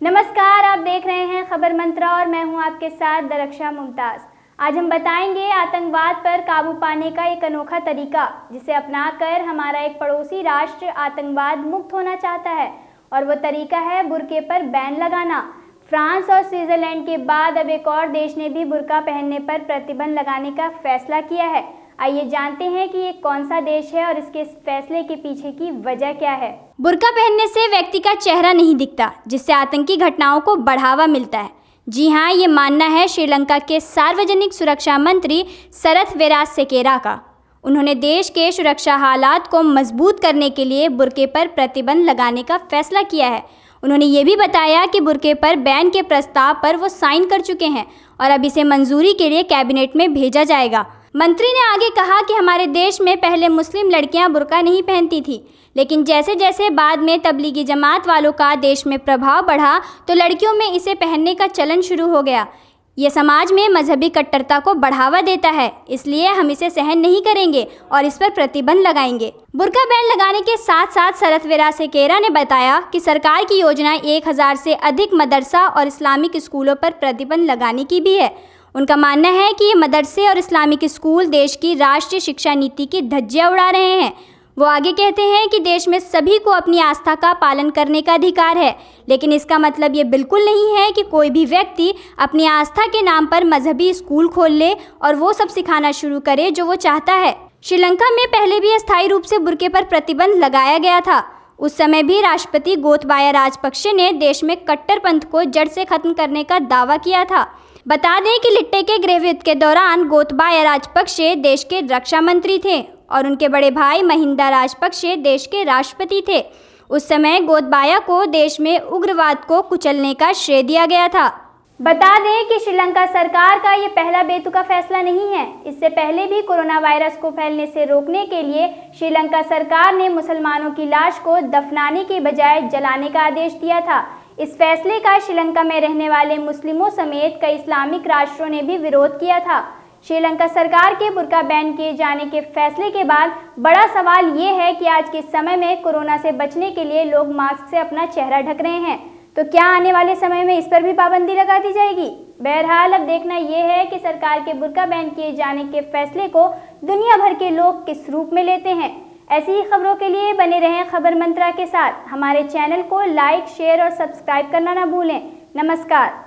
नमस्कार, आप देख रहे हैं खबर मंत्रा और मैं हूं आपके साथ दरक्षा मुमताज। आज हम बताएंगे आतंकवाद पर काबू पाने का एक अनोखा तरीका, जिसे अपनाकर हमारा एक पड़ोसी राष्ट्र आतंकवाद मुक्त होना चाहता है, और वो तरीका है बुर्के पर बैन लगाना। फ्रांस और स्विट्जरलैंड के बाद अब एक और देश ने भी बुर्का पहनने पर प्रतिबंध लगाने का फैसला किया है। आइए जानते हैं कि ये कौन सा देश है और इसके इस फैसले के पीछे की वजह क्या है। बुर्का पहनने से व्यक्ति का चेहरा नहीं दिखता, जिससे आतंकी घटनाओं को बढ़ावा मिलता है। जी हाँ, ये मानना है श्रीलंका के सार्वजनिक सुरक्षा मंत्री सरथ वीरासेकेरा का। उन्होंने देश के सुरक्षा हालात को मजबूत करने के लिए बुर्के पर प्रतिबंध लगाने का फैसला किया है। उन्होंने ये भी बताया कि बुर्के पर बैन के प्रस्ताव पर वो साइन कर चुके हैं और अब इसे मंजूरी के लिए कैबिनेट में भेजा जाएगा। मंत्री ने आगे कहा कि हमारे देश में पहले मुस्लिम लड़कियां बुर्का नहीं पहनती थी, लेकिन जैसे जैसे बाद में तबलीगी जमात वालों का देश में प्रभाव बढ़ा तो लड़कियों में इसे पहनने का चलन शुरू हो गया। ये समाज में मजहबी कट्टरता को बढ़ावा देता है, इसलिए हम इसे सहन नहीं करेंगे और इस पर प्रतिबंध लगाएंगे। बुर्का बैन लगाने के साथ साथ सरथ वीरासेकेरा ने बताया कि सरकार की योजना 1000 से अधिक मदरसा और इस्लामिक स्कूलों पर प्रतिबंध लगाने की भी है। उनका मानना है कि ये मदरसे और इस्लामिक स्कूल देश की राष्ट्रीय शिक्षा नीति की धज्जियां उड़ा रहे हैं। वो आगे कहते हैं कि देश में सभी को अपनी आस्था का पालन करने का अधिकार है, लेकिन इसका मतलब ये बिल्कुल नहीं है कि कोई भी व्यक्ति अपनी आस्था के नाम पर मजहबी स्कूल खोल ले और वो सब सिखाना शुरू करे जो वो चाहता है। श्रीलंका में पहले भी अस्थायी रूप से बुर्के पर प्रतिबंध लगाया गया था। उस समय भी राष्ट्रपति गोतबाया राजपक्षे ने देश में कट्टरपंथ को जड़ से खत्म करने का दावा किया था। बता दें कि लिट्टे के गृहयुद्ध के दौरान गोतबाया राजपक्षे देश के रक्षा मंत्री थे और उनके बड़े भाई महिंदा राजपक्षे देश के राष्ट्रपति थे। उस समय गोतबाया को देश में उग्रवाद को कुचलने का श्रेय दिया गया था। बता दें कि श्रीलंका सरकार का ये पहला बेतुका फैसला नहीं है। इससे पहले भी कोरोना वायरस को फैलने से रोकने के लिए श्रीलंका सरकार ने मुसलमानों की लाश को दफनाने के बजाय जलाने का आदेश दिया था। इस फैसले का श्रीलंका में रहने वाले मुस्लिमों समेत कई इस्लामिक राष्ट्रों ने भी विरोध किया था। श्रीलंका सरकार के बुर्का बैन किए जाने के फैसले के बाद बड़ा सवाल ये है कि आज के समय में कोरोना से बचने के लिए लोग मास्क से अपना चेहरा ढक रहे हैं, तो क्या आने वाले समय में इस पर भी पाबंदी लगा दी जाएगी? बहरहाल अब देखना यह है कि सरकार के बुर्का बैन किए जाने के फैसले को दुनिया भर के लोग किस रूप में लेते हैं। ऐसी ही खबरों के लिए बने रहें खबर मंत्रा के साथ। हमारे चैनल को लाइक, शेयर और सब्सक्राइब करना ना भूलें। नमस्कार।